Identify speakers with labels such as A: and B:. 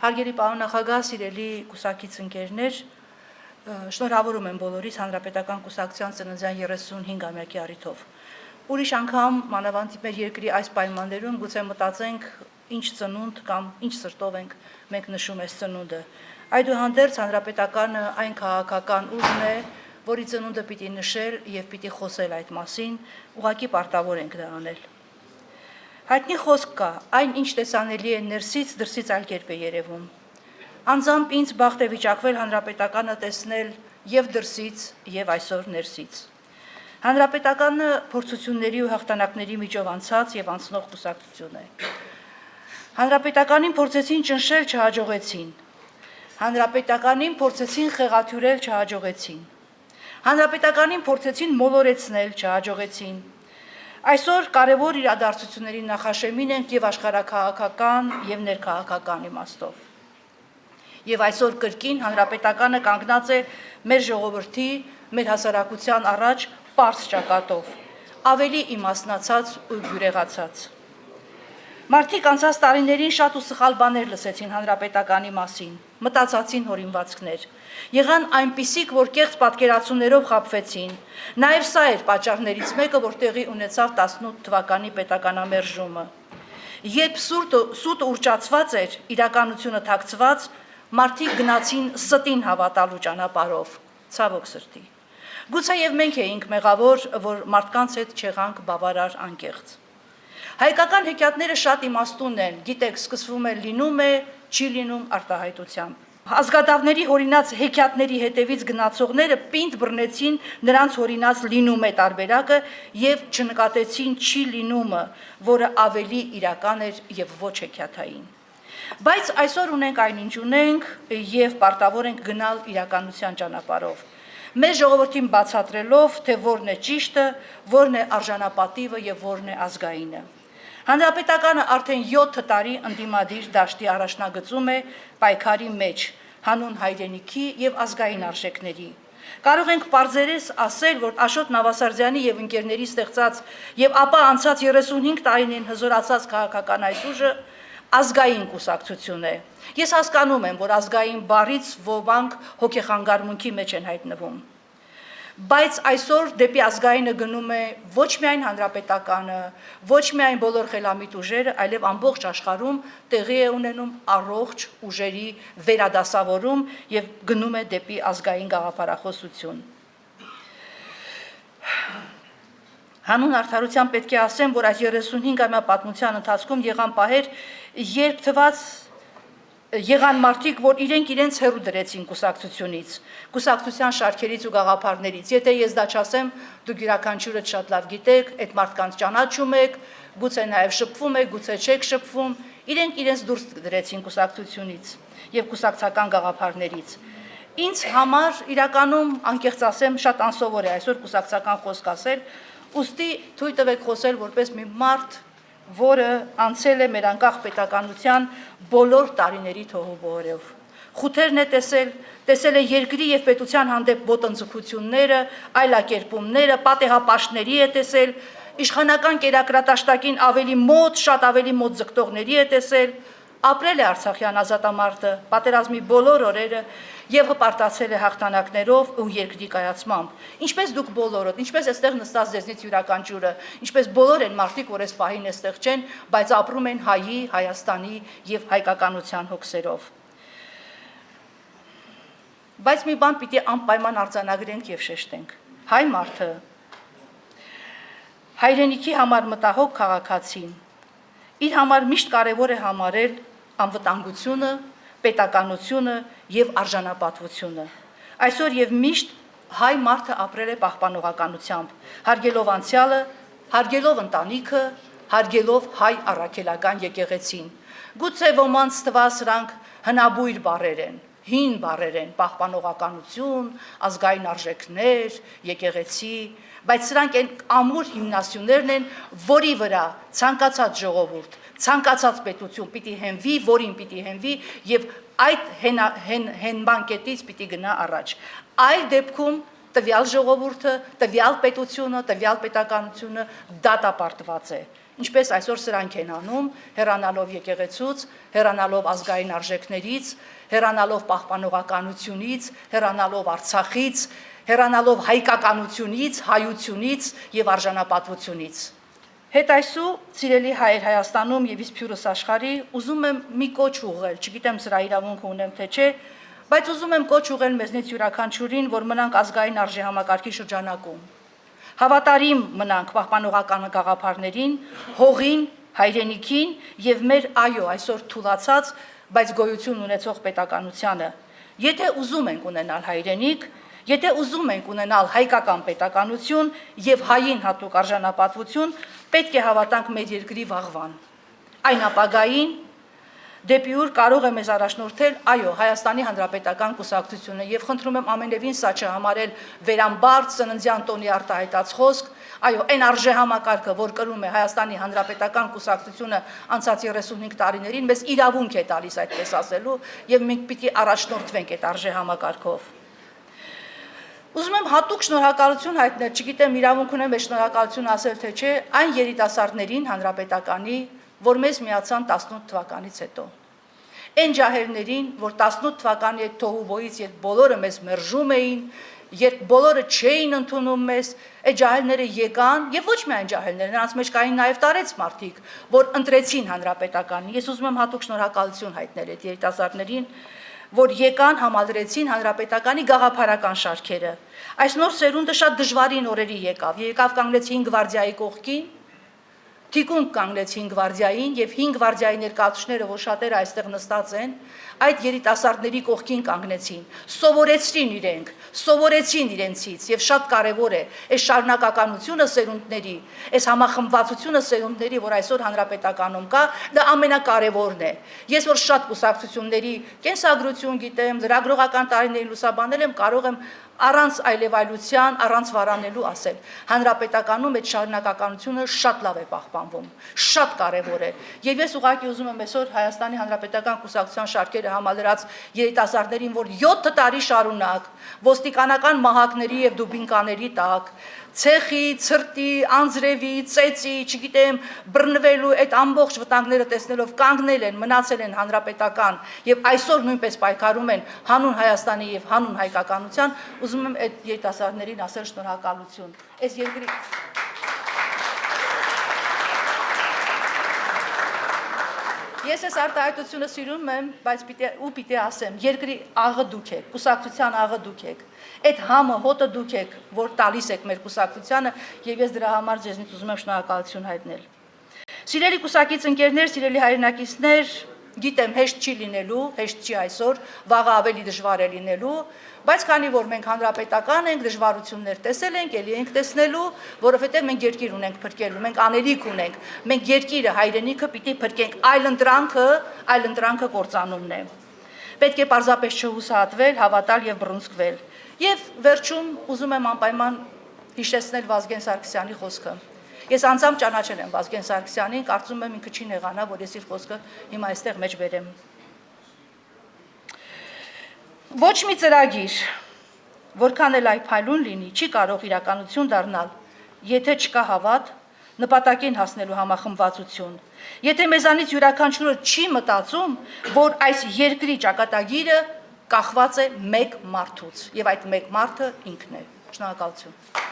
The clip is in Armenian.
A: Հարգելի պարոն նախագահ, սիրելի կուսակից ընկերներ, շնորհավորում եմ բոլորիս Հանրապետական կուսակցության ծննդյան 35-ամյակի առիթով։ Ուրիշ անգամ մանավանդ մեր երկրի այս պայմաններում գուցե մտածենք ինչ ծնունդ կամ ինչ սրտով ենք մենք նշում այս ծնունդը։ Այդուհանդերձ Հանրապետականը այն քաղաքական ուժն է, որի ծնունդը պիտի նշել եւ պիտի խոսել այդ մասին, ուղղակի պարտավոր ենք դա անել։ Հայտնի խոսք կա, այն ինչ տեսանելի է ներսից, դրսից այլ կերպ է երևում։ Անձամբ ինձ բախտ է վիճակվել Հանրապետականը տեսնել եւ դրսից եւ այսօր ներսից։ Հանրապետականը փորձությունների ու հաղթանակների միջով անցած եւ անցնող կուսակցություն է։ Հանրապետականին փորձեցին ճնշել, չհաջողեցին։ Հանրապետականին փորձեցին խեղաթյուրել, չհաջողեցին։ Հանրապետականին փորձեցին մոլորեցնել, չհաջողեցին։ Այսօր կարևոր իրադարձությունների նախաշեմին ենք եւ աշխարհաքաղաքական եւ ներքաղաքական իմաստով։ Եվ այսօր կրկին Հանրապետականը կանգնած է մեր ժողովրդի, մեր հասարակության առաջ պարզ ճակատով, ավելի իմաստնացած ու բյուրեղացած։ Մարդիկ անցած տարիներին շատ ու սխալ բաներ լսեցին Հանրապետականի մասին, մտածածին հորինվածքներ, եղան այնպիսիք, որ կեղծ պատկերացումներով խաբվեցին, նաև սա էր պատճառներից մեկը, որ տեղի ունեցավ 18 թվականի պետականամերժումը։ Երբ սուտը ուռճացված էր, իրականությունը թաքցված, մարդիկ գնացին ստին հավատալու ճանապարհով, ցավոք սրտի։ Գուցե եւ մենք էինք մեղավոր, որ մարդկանց հետ չեղանք բավարար անկեղծ։ Հայկական հեքիաթները շատ իմաստուն են, գիտեք, սկսվում է լինում է, չի լինում արտահայտությամբ։ Ազգադավների հորինած հեքիաթների հետևից գնացողները պինդ բռնեցին նրանց հորինած լինում է տարբերակը եւ չնկատեցին չի լինումը, որը ավելի իրական էր եւ ոչ հեքիաթային։ Բայց այսօր ունենք այնինչ ունենք եւ պարտավոր ենք գնալ իրականության ճանապարհով։ Մեր ժողովրդին բացատրելով, թե որն է ճիշտը, որն է արժանապատիվը եւ որն է ազգայինը։ Հանրապետականը արդեն 7 տարի ընդդիմադիր դաշտի առաջնագծում է պայքարի մեջ, հանուն հայրենիքի եւ ազգային արժեքների։ Կարող ենք պարզերես ասել, որ Աշոտ Նավասարդյանի եւ ընկերների ստեղծած եւ ապա անցած 35 տարիներին հզորացած քաղաքական այս ուժը ազգային կուսակցություն է։ Ես հասկանում եմ, որ ազգային բառից ոմանք հոգեխանգարմունքի մեջ են հայտնվում։ Բայց այսօր դեպի ազգայինը գնում է ոչ միայն Հանրապետականը, ոչ միայն բոլոր խելամիտ ուժերը, այլև ամբողջ աշխարհում տեղի է ունենում առողջ ուժերի վերադասավորում եւ գնում է դեպի ազգային գաղափարախոսություն։ Հանուն արդարության պետք է ասեմ, որ այս 35-ամյա պատմության ընթացքում եղան պահեր, երբ եղան մարդիկ, որ իրենց հեռու դրեցին կուսակցությունից, կուսակցության շարքերից ու գաղափարներից։ Եթե ես դա չասեմ, դուք յուրաքանչյուրդ շատ լավ գիտեք, այդ մարդկանց ճանաչում եք, գուցե նաև շփվում եք, գուցե չեք շփվում, իրենց դուրս դրեցին կուսակցությունից եւ կուսակցական գաղափարներից։ Ինձ համար իրականում անկեղծ ասեմ, շատ անսովոր է այսօր կուսակցական խոսք ասել, ուստի թույլ տվեք խոսել որպես մի մարդ, որը անցել է մեր անկախ պետականության բոլոր տարիների թոհուբոհերով։ Խութերն է տեսել է երկրի եւ պետության հանդեպ ոտնձգությունները, այլակերպումները, պատեհապաշտների է տեսել, իշխանական կերակրատաշտակին շատ ավելի մոտ ձգտողների է տեսել, ապրել է Արցախյան ազատամարտը, պատերազմի բոլոր օրերը եւ հպարտացել է հաղթանակներով ու երկրի կայացմամբ։ Ինչպես դուք բոլորդ, ինչպես այստեղ նստած ձեզնից յուրաքանչյուրը, ինչպես բոլոր են մարդիկ, որ այս պահին այստեղ չեն, բայց ապրում են հայի, Հայաստանի եւ հայկականության հոգսերով։ Բայց մի բան պիտի անպայման արձանագրենք եւ շեշտենք։ Հայ մարդը հայրենիքի համար մտահոգ քաղաքացին իր համար միշտ կարևոր է համարել անվտանգությունը, պետականությունը եւ արժանապատվությունը։ Այսօր եւ միշտ հայ մարդը ապրել է պահպանողականությամբ, հարգելով անցյալը, հարգելով ընտանիքը, հարգելով հայ առաքելական եկեղեցին։ Գուցե ոմանց թվա սրանք հնաբույր բառեր են, հին բառեր են, պահպանողականություն, ազգային արժեքներ, եկեղեցի, բայց սրանք են ամուր հիմնասյուներն են, որի վրա ցանկացած ժողովուրդ, ցանկացած պետություն պիտի հենվի, որին պիտի հենվի եւ այդ հենման կետից պիտի գնա առաջ։ Այլ դեպքում տվյալ ժողովուրդը, տվյալ պետությունը, տվյալ պետականությունը դատապարտված է։ ինչպես այսօր սրանք են անում, հեռանալով եկեղեցուց, հեռանալով ազգային արժեքներից, հեռանալով պահպանողականությունից, հեռանալով Արցախից, հեռանալով հայկականությունից, հայությունից եւ արժանապատվությունից։ Հետայսու, սիրելի հայր Հայաստանում եւ Իսփյուրս աշխարհի, ուզում եմ մի կոչ ուղղել, չգիտեմ սրա իրավունք ունեմ թե չէ, բայց ուզում եմ կոչ ուղղել մեզնից յուրաքանչյուրին, որ մնանք ազգային արժեհամակարգի շրջանակում։ Հավատարիմ մնանք պահպանողական գաղափարներին, հողին, հայրենիքին եւ մեր այսօր թուլացած, բայց գոյություն ունեցող պետականությանը։ Եթե ուզում ենք ունենալ հայրենիք, եթե ուզում ենք ունենալ հայկական պետականություն եւ հային հատուկ արժանապատվություն, պետք է հավատանք մեր երկրի վաղվան։ Այն ապագային, դեպի ուր կարող է մեզ առաջնորդել, Հայաստանի Հանրապետական կուսակցությունը եւ խնդրում եմ ամենևին սա չհամարել վերամբարձ ծննդյան տոնի արտահայտած խոսք, այն արժեհամակարգը, որ կրում է Հայաստանի Հանրապետական կուսակցությունը անցած 35 տարիներին, մեզ իրավունք է տալիս այդպես ասելու եւ մենք պիտի առաջնորդվենք այդ արժեհամակարգով։ Ուզում եմ հատուկ շնորհակալություն հայտնել, չգիտեմ իրավունք ունեմ այդ շնորհակալություն ասել թե չէ, այն երիտասարդներին հանրապետականի, որ մեզ միացան 18 թվականից հետո։ Այն ջահելներին, որ 18 թվականի այդ թոհուբոյից, երբ բոլորը մեզ մերժում էին, երբ բոլորը չէին ընդունում մեզ, այդ ջահելները եկան, եւ ոչ միայն ջահելները, նրանց մեջ կային նաեւ տարեց մարդիկ, որ ընտրեցին հանրապետականին։ Ես ուզում եմ հատուկ շնորհակալություն հայտնել այդ երիտասարդներին, որ եկան համալրեցին հանրապետականի գաղափարական շարքերը։ Այս նոր սերունդը շատ դժվարին օրերի եկավ կանգնեց 5 գվարդիայի կողքին, թիկունք կանգնեց 5 գվարդիային եւ 5 գվարդիայի ներկայացուցիչները, որ շատերը այստեղ նստած են, այդ երիտասարդների կողքին կանգնեցին, սովորեցին իրենցից եւ շատ կարեւոր է այս շարունակականությունը սերունդների, այս համախմբվածությունը սերունդների, որ այսօր հանրապետականում կա, դա ամենակարևորն է։ Ես որ շատ կուսակցությունների կենսագրություն գիտեմ, լրագրողական տարիներին լուսաբանել եմ, կարող եմ առանց այլևայլության, առանց վարանելու ասել։ Հանրապետականում այդ շարունակականությունը շատ լավ է պահպանվում, շատ կարևոր է։ Եվ ես ուղղակի ուզում եմ այսօր Հայաստանի Հանրապետական կուսակցության շարքերը համալրած երիտասարդներին, որ 7 տարի շարունակ ոստիկանական մահակների եւ դուբինկաների տակ ցեխի, ցրտի, անձրևի, ծեծի, չգիտեմ, բռնվելու այդ ամբողջ վտանգները տեսնելով կանգնել են, մնացել են հանրապետական եւ այսօր նույնպես պայքարում են հանուն Հայաստանի եւ հանուն հայկականության, ուզում եմ այդ երիտասարդներին ասել շնորհակալություն։ Այս երկրի Ես այս արտահայտությունը սիրում եմ, բայց պիտի ասեմ, երկրի աղը դուք եք, կուսակցության աղը դուք եք, այդ համը հոտը դուք եք, որ տալիս եք մեր կուսակցությանը եւ ես դրա համար ձեզնից ուզում եմ շնորհակալություն հայտնել։ Սիրելի կուսակից ընկերներ, սիրելի հայրենակիցներ, գիտեմ հեշտ չի լինելու, հեշտ չի այսօր, վաղը ավելի դժվար է լինելու, բայց քանի որ մենք հանրապետական ենք, դժվարություններ տեսել ենք, ելի ենք տեսնելու, որովհետև մենք երկիր ունենք փրկելու, մենք անելիք ունենք, մենք երկիրը, հայրենիքը պիտի փրկենք, այլընտրանքը կործանումն է։ Պետք է պարզապես չհուսահատվել, հավատալ եւ բռունցքվել։ Եվ վերջում ուզում եմ անպայման հիշեցնել Վազգեն Սարգսյանի խոսքը։ Ես անձամբ ճանաչել եմ Վազգեն Սարգսյանին, կարծում եմ ինքը չի նեղանա, որ ես իր խոսքը հիմա այստեղ մեջ բերեմ։ Ոչ մի ծրագիր, որքան էլ այփայլուն լինի, չի կարող իրականություն դառնալ, եթե չկա հավատ, նպատակին հասնելու համախմբվածություն։ Եթե մեզանից յուրաքանչյուրը չի մտածում, որ այս երկրի ճակատագիրը կախված է մեկ մարդուց, եւ այդ մեկ մարդը ինքն է։ Շնորհակալություն։